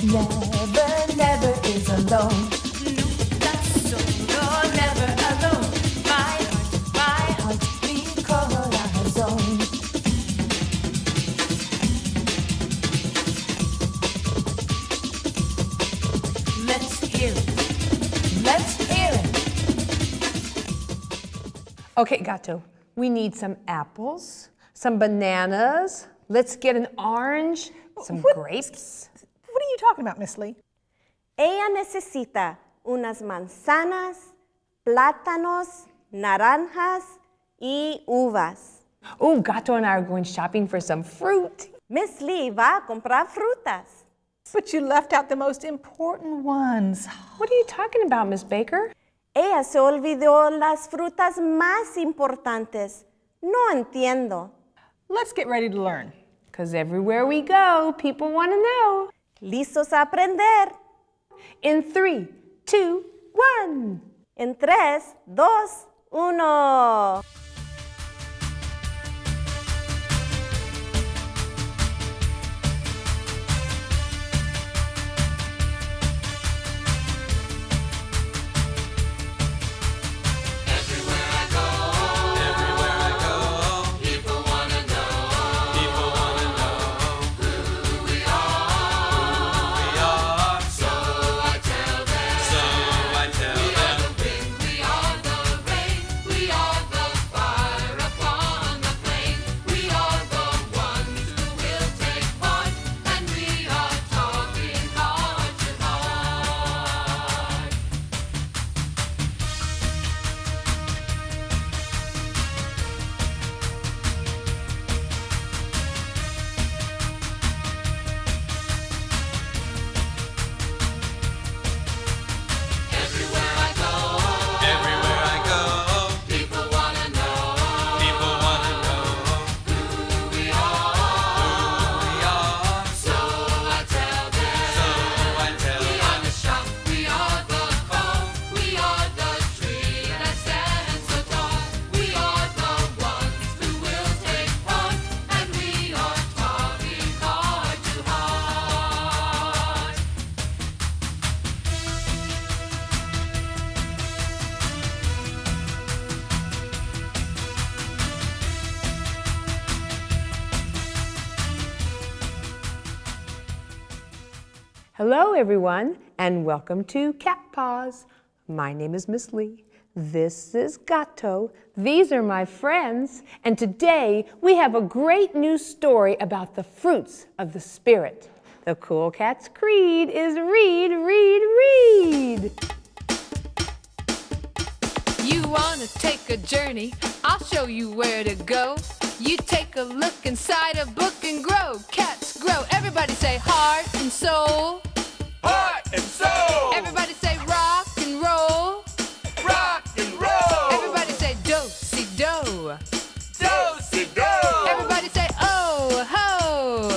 Never, never is alone. Nunca solo, never alone. My heart, mi corazón. Let's hear it. Let's hear it. Okay, Gato, we need some apples, some bananas. Let's get an orange, some grapes. What are you talking about, Miss Lee? Ella necesita unas manzanas, plátanos, naranjas y uvas. Oh, Gato and I are going shopping for some fruit. Miss Lee va a comprar frutas. But you left out the most important ones. What are you talking about, Miss Baker? Ella se olvidó las frutas más importantes. No entiendo. Let's get ready to learn. Because everywhere we go, people want to know. ¿Listos a aprender? In 3, 2, 1. En 3, 2, 1. Hello, everyone, and welcome to Paws. My name is Miss Lee. This is Gato. These are my friends, and today we have a great new story about the fruits of the Spirit. The Cool Cat's creed is read, read, read. You wanna take a journey? I'll show you where to go. You take a look inside a book and grow. Cats grow. Everybody say heart and soul. Heart and soul. Everybody say rock and roll. Rock and roll. Everybody say do-si-do. Do-si-do. Everybody say oh ho.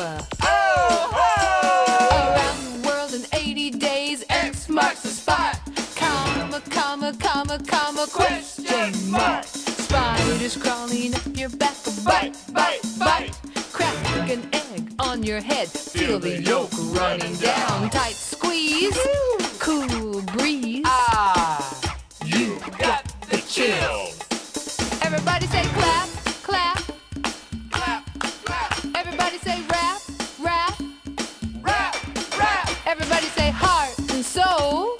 Oh ho. Around the world in 80 days, X marks the spot. Comma, comma, comma, comma, question mark. Spiders crawling up your back. Bite, bite, bite. Crack an egg on your head. Feel the yolk running down. Tight squeeze. Cool breeze. Ah, you got the chills. Everybody say clap, clap. Clap, clap. Everybody say rap, rap. Rap, rap. Everybody say heart and soul.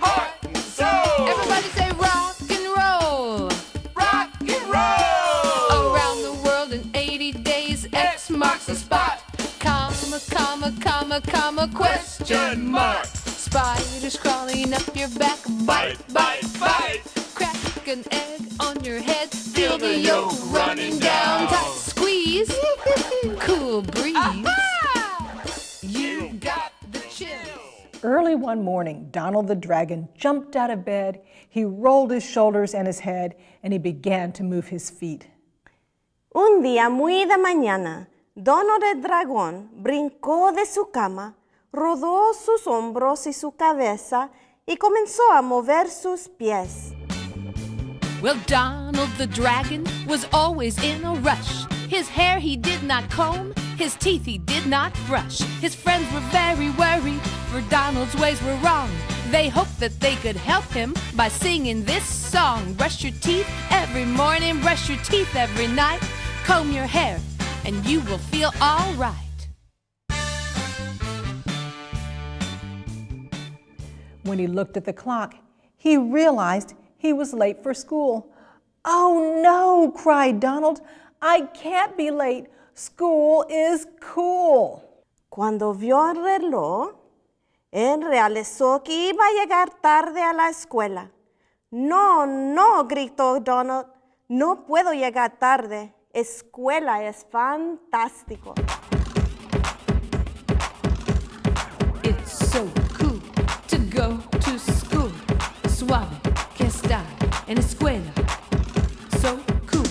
Heart and soul. Everybody say rock and roll. Rock and roll. Around the world in 80 days, X marks the spot. Comma, comma, comma, comma, question mark. Spiders crawling up your back. Bite, bite, bite. Crack an egg on your head. Feel the yolk running down. Tight squeeze. Cool breeze. You got the chills. Early one morning, Donald the dragon jumped out of bed. He rolled his shoulders and his head, and he began to move his feet. Un día muy de mañana, Donald el dragón brincó de su cama, rodó sus hombros y su cabeza y comenzó a mover sus pies. Well, Donald the dragon was always in a rush. His hair he did not comb, His teeth he did not brush. His friends were very worried, for Donald's ways were wrong. They hoped that they could help him by singing this song. Brush your teeth every morning, brush your teeth every night. Comb your hair, and you will feel all right. When he looked at the clock, he realized he was late for school. "Oh no," cried Donald, "I can't be late. School is cool." Cuando vio el reloj, él realizó que iba a llegar tarde a la escuela. No, no, gritó Donald, no puedo llegar tarde. Escuela es fantástico. It's so cool to go to school. Suave que está en escuela. So cool.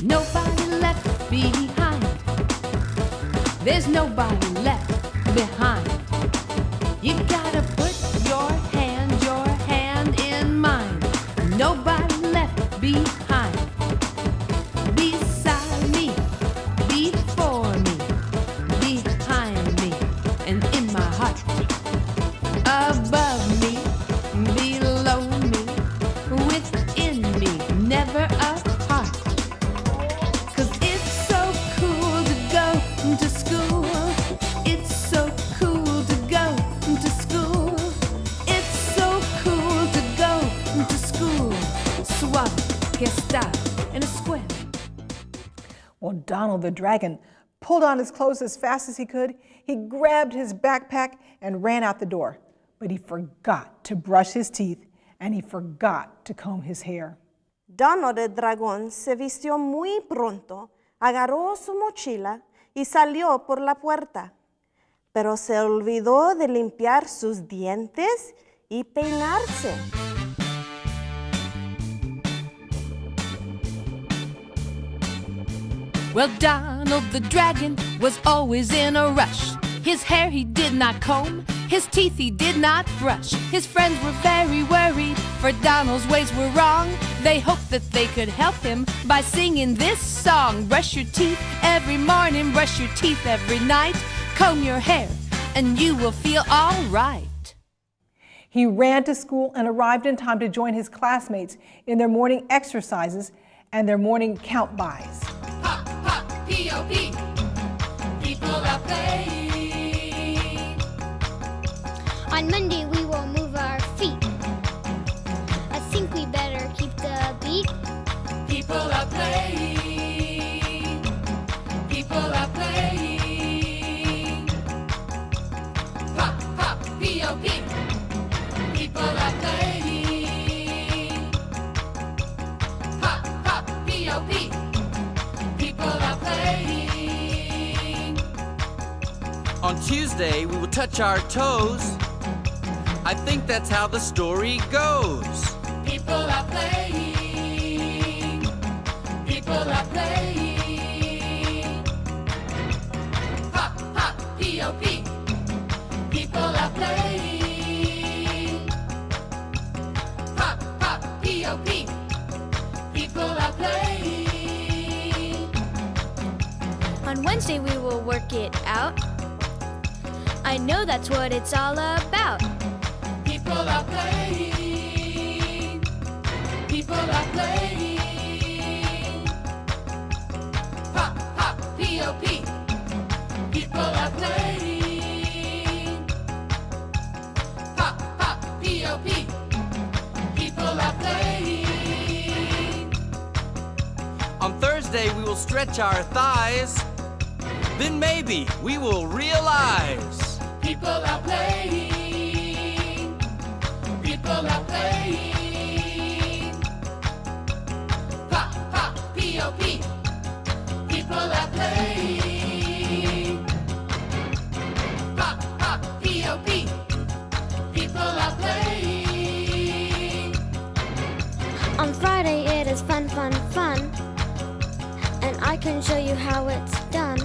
Nobody left behind. There's nobody left behind. You gotta put your hand in mine. Nobody left behind. Beside me, before me, behind me, and in my heart. Above me, below me, within me, never apart. 'Cause it's so cool to go to school. It's so cool to go to school. It's so cool to go to school. Suave que está en escuela. Well, Donald the dragon pulled on his clothes as fast as he could. He grabbed his backpack and ran out the door. But he forgot to brush his teeth and he forgot to comb his hair. Donald el dragón se vistió muy pronto, agarró su mochila y salió por la puerta. Pero se olvidó de limpiar sus dientes y peinarse. Well, Donald the dragon was always in a rush. His hair he did not comb, his teeth he did not brush. His friends were very worried, for Donald's ways were wrong. They hoped that they could help him by singing this song. Brush your teeth every morning, brush your teeth every night. Comb your hair, and you will feel all right. He ran to school and arrived in time to join his classmates in their morning exercises and their morning count bys. Hop, hop, P-O-P. People are playing. On Monday we will move our feet. I think we better keep the beat. People are playing. People are playing. Hop, hop, P-O-P. People are playing. Hop, hop, P-O-P. People are playing. On Tuesday, we will touch our toes. I think that's how the story goes. People are playing. People are playing. Hop, hop, P-O-P. People are playing. Hop, hop, P-O-P. People are playing. On Wednesday we will work it out. I know that's what it's all about. People are playing. People are playing. Hop, hop, P-O-P. People are playing. Hop, hop, P-O-P. People are playing. On Thursday, we will stretch our thighs. Then maybe we will realize. People are playing. People are playing. Pop, pop, P-O-P. People are playing. Pop, pop, P-O-P. People are playing. On Friday it is fun, fun, fun. And I can show you how it's done.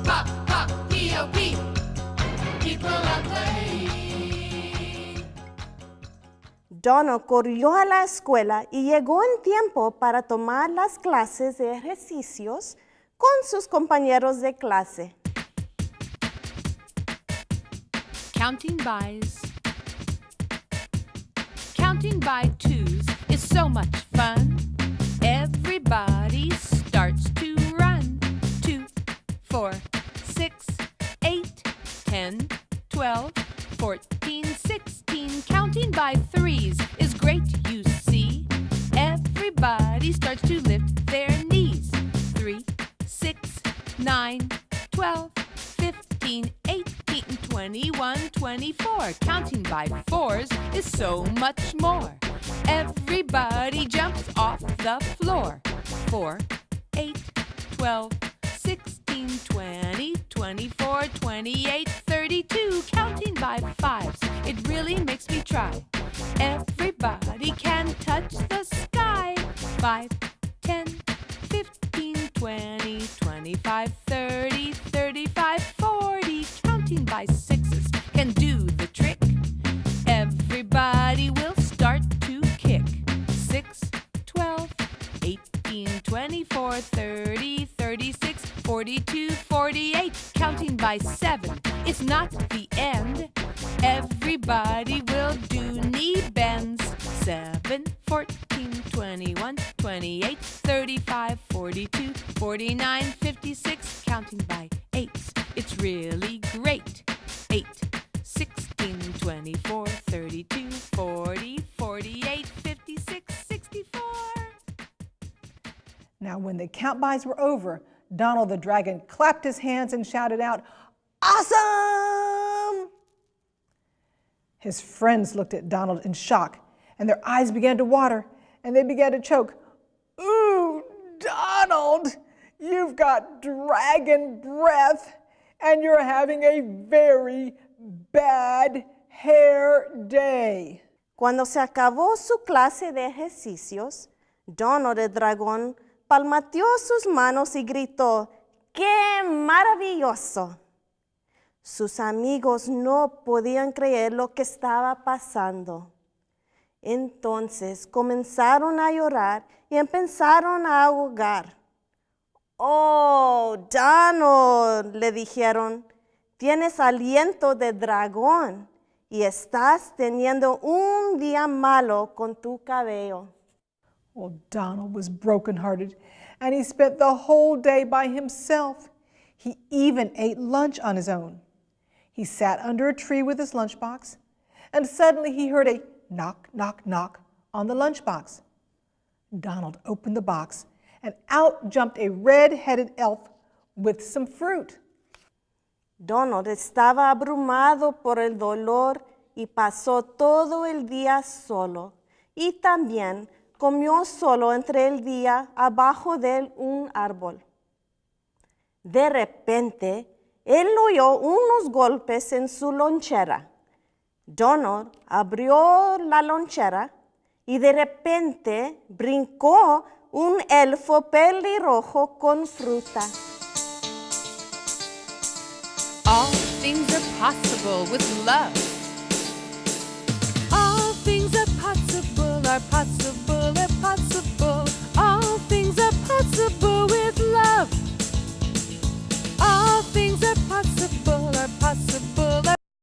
Pop, pop, P-O-P. People are playing. Donald corrió a la escuela y llegó en tiempo para tomar las clases de ejercicios con sus compañeros de clase. Counting bys. Counting by twos is so much fun. Everybody starts to run. 2, 4, 6, 8, 10, 12, 14, 16. Counting by threes is great, you see. Everybody starts to lift their knees. 3, 6, 9, 12, 15, 18, 21, 24. Counting by fours is so much more. Everybody jumps off the floor. 4, 8, 12, 16, 20, 24, 28, 32. Counting by fives, it really makes me try. Everybody can touch the sky. 5, 10, 15, 20, 25, 30, 35, 40. Counting by sixes can do the trick. Everybody will start to kick. 6, 12, 18, 24, 30, 36, 42, 48. Counting by seven, it's not the end. Everybody will do knee bends. 7, 14, 21, 28, 35, 42, 49, 56. Counting by eights, it's really great. 8, 16, 24, 32, 40, 48, 56, 64. Now, when the count-bys were over, Donald the dragon clapped his hands and shouted out, "Awesome!" His friends looked at Donald in shock, and their eyes began to water, and they began to choke. "Ooh, Donald, you've got dragon breath, and you're having a very bad hair day." Cuando se acabó su clase de ejercicios, Donald el dragón palmateó sus manos y gritó, ¡qué maravilloso! Sus amigos no podían creer lo que estaba pasando. Entonces comenzaron a llorar y empezaron a ahogar. «Oh, Donald», le dijeron, «tienes aliento de dragón y estás teniendo un día malo con tu cabello». Well, Donald was brokenhearted, and he spent the whole day by himself. He even ate lunch on his own. He sat under a tree with his lunchbox, and suddenly he heard a knock, knock, knock on the lunchbox. Donald opened the box, and out jumped a red-headed elf with some fruit. Donald estaba abrumado por el dolor y pasó todo el día solo, y también comió solo entre el día abajo de un árbol. De repente, él oyó unos golpes en su lonchera. Donald abrió la lonchera y de repente brincó un elfo pelirrojo con fruta. All things are possible with love. All things are possible, are possible, are possible. All things are possible with love.